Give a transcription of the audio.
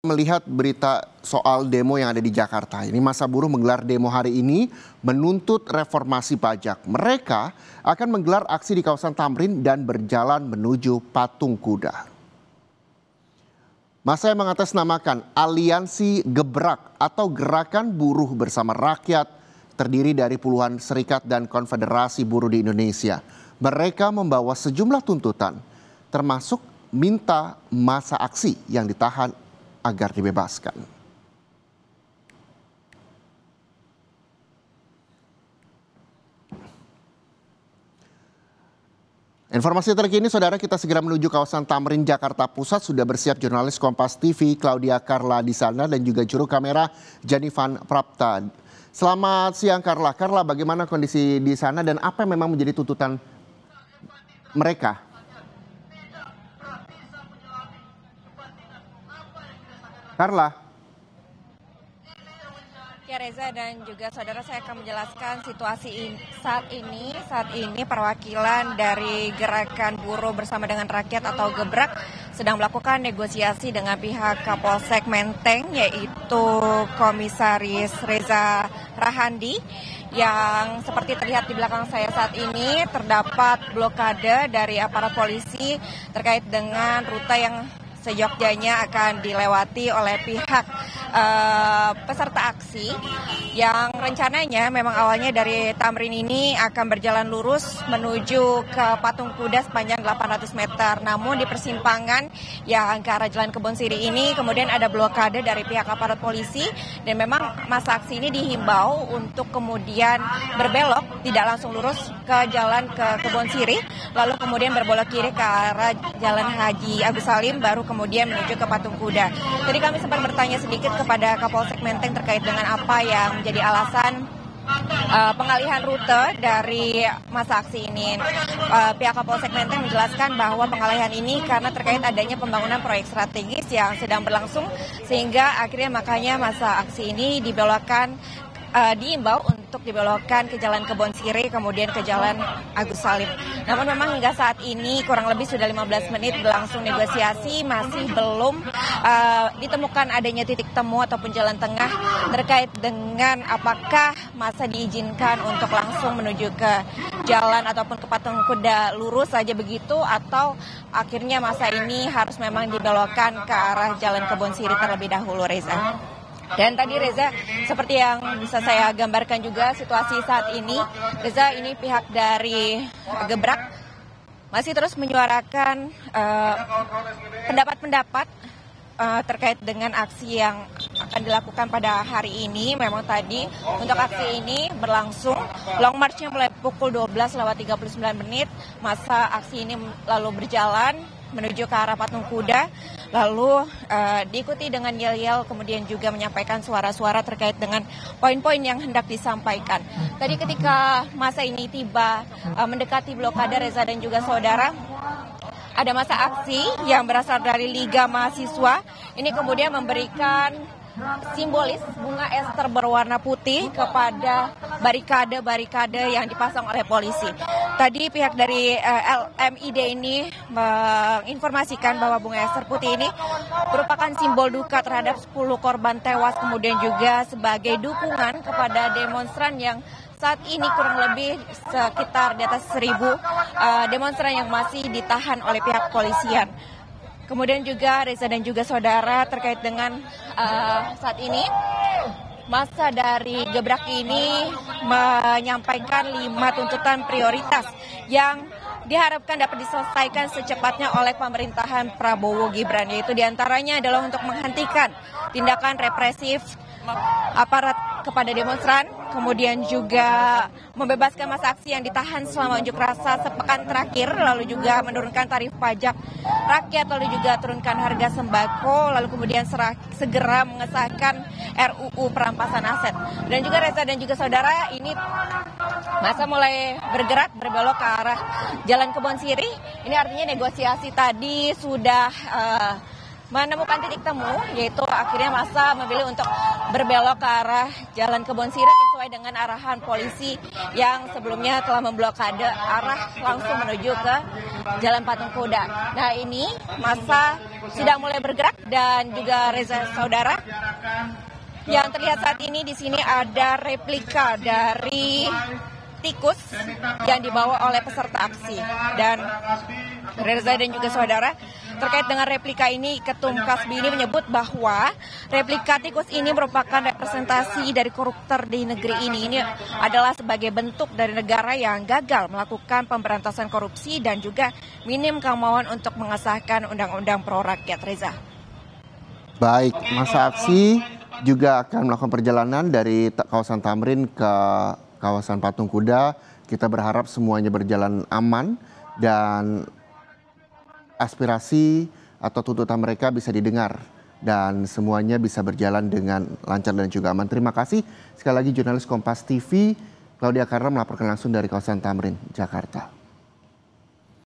Melihat berita soal demo yang ada di Jakarta, ini masa buruh menggelar demo hari ini menuntut reformasi pajak. Mereka akan menggelar aksi di kawasan Tamrin dan berjalan menuju Patung Kuda. Masa yang mengatasnamakan Aliansi Gebrak atau Gerakan Buruh Bersama Rakyat terdiri dari puluhan serikat dan konfederasi buruh di Indonesia. Mereka membawa sejumlah tuntutan, termasuk minta masa aksi yang ditahan agar dibebaskan. Informasi terkini, saudara, kita segera menuju kawasan Tamrin, Jakarta Pusat. Sudah bersiap jurnalis Kompas TV Claudia Carla di sana dan juga juru kamera Janivan Prapta. Selamat siang Carla. Carla, bagaimana kondisi di sana dan apa yang memang menjadi tuntutan mereka? Carla. Ya Reza dan juga saudara, saya akan menjelaskan situasi saat ini perwakilan dari Gerakan Buruh Bersama dengan Rakyat atau Gebrak sedang melakukan negosiasi dengan pihak Kapolsek Menteng, yaitu Komisaris Reza Rahandi, yang seperti terlihat di belakang saya saat ini terdapat blokade dari aparat polisi terkait dengan rute yang seyogyanya akan dilewati oleh pihak peserta aksi yang rencananya memang awalnya dari Tamrin ini akan berjalan lurus menuju ke Patung Kuda sepanjang 800 meter. Namun di persimpangan yang ke arah Jalan Kebonsiri ini kemudian ada blokade dari pihak aparat polisi dan memang masa aksi ini dihimbau untuk kemudian berbelok, tidak langsung lurus ke Jalan ke Kebonsiri, lalu kemudian berbelok kiri ke arah Jalan Haji Agus Salim, baru kemudian menuju ke Patung Kuda. Tadi kami sempat bertanya sedikit kepada Kapolsek Menteng terkait dengan apa yang menjadi alasan pengalihan rute dari masa aksi ini. Pihak Kapolsek Menteng menjelaskan bahwa pengalihan ini karena terkait adanya pembangunan proyek strategis yang sedang berlangsung, sehingga akhirnya makanya masa aksi ini diimbau untuk dibelokkan ke Jalan Kebonsiri kemudian ke Jalan Agus Salim. Namun memang hingga saat ini kurang lebih sudah 15 menit berlangsung negosiasi, masih belum ditemukan adanya titik temu ataupun jalan tengah terkait dengan apakah masa diizinkan untuk langsung menuju ke jalan ataupun ke Patung Kuda lurus saja begitu, atau akhirnya masa ini harus memang dibelokkan ke arah Jalan Kebonsiri terlebih dahulu, Reza. Dan tadi Reza, seperti yang bisa saya gambarkan juga situasi saat ini, Reza, ini pihak dari Gebrak masih terus menyuarakan pendapat-pendapat terkait dengan aksi yang akan dilakukan pada hari ini. Memang tadi untuk aksi ini berlangsung long march-nya mulai pukul 12:39, masa aksi ini lalu berjalan menuju ke arah Patung Kuda, lalu diikuti dengan yel-yel, kemudian juga menyampaikan suara-suara terkait dengan poin-poin yang hendak disampaikan. Tadi ketika masa ini tiba mendekati blokade, Reza dan juga saudara, ada masa aksi yang berasal dari Liga Mahasiswa. Ini kemudian memberikan simbolis bunga ester berwarna putih kepada barikade-barikade yang dipasang oleh polisi. Tadi pihak dari LMID ini menginformasikan bahwa bunga ester putih ini merupakan simbol duka terhadap 10 korban tewas, kemudian juga sebagai dukungan kepada demonstran yang saat ini kurang lebih sekitar di atas 1.000 demonstran yang masih ditahan oleh pihak polisian. Kemudian juga Reza dan juga saudara, terkait dengan saat ini masa dari Gebrak ini menyampaikan 5 tuntutan prioritas yang diharapkan dapat diselesaikan secepatnya oleh pemerintahan Prabowo Gibran, yaitu diantaranya adalah untuk menghentikan tindakan represif aparat kepada demonstran, kemudian juga membebaskan masa aksi yang ditahan selama unjuk rasa sepekan terakhir, lalu juga menurunkan tarif pajak rakyat, lalu juga turunkan harga sembako, lalu kemudian segera mengesahkan RUU perampasan aset. Dan juga Reza dan juga saudara, ini masa mulai bergerak berbelok ke arah Jalan Kebonsiri. Ini artinya negosiasi tadi sudah menemukan titik temu, yaitu akhirnya massa memilih untuk berbelok ke arah Jalan Kebon Sirih sesuai dengan arahan polisi yang sebelumnya telah memblokade arah langsung menuju ke Jalan Patung Kuda. Nah, ini massa sudah mulai bergerak dan juga Reza saudara, yang terlihat saat ini di sini ada replika dari tikus yang dibawa oleh peserta aksi. Dan Reza dan juga saudara, terkait dengan replika ini, Ketum Kasbi ini menyebut bahwa replika tikus ini merupakan representasi dari koruptor di negeri ini. Ini adalah sebagai bentuk dari negara yang gagal melakukan pemberantasan korupsi dan juga minim kemauan untuk mengesahkan undang-undang pro rakyat. Reza. Baik, masa aksi juga akan melakukan perjalanan dari kawasan Tamrin ke kawasan Patung Kuda. Kita berharap semuanya berjalan aman dan aspirasi atau tuntutan mereka bisa didengar dan semuanya bisa berjalan dengan lancar dan juga aman. Terima kasih sekali lagi jurnalis Kompas TV Claudia Karna melaporkan langsung dari kawasan Tamrin, Jakarta.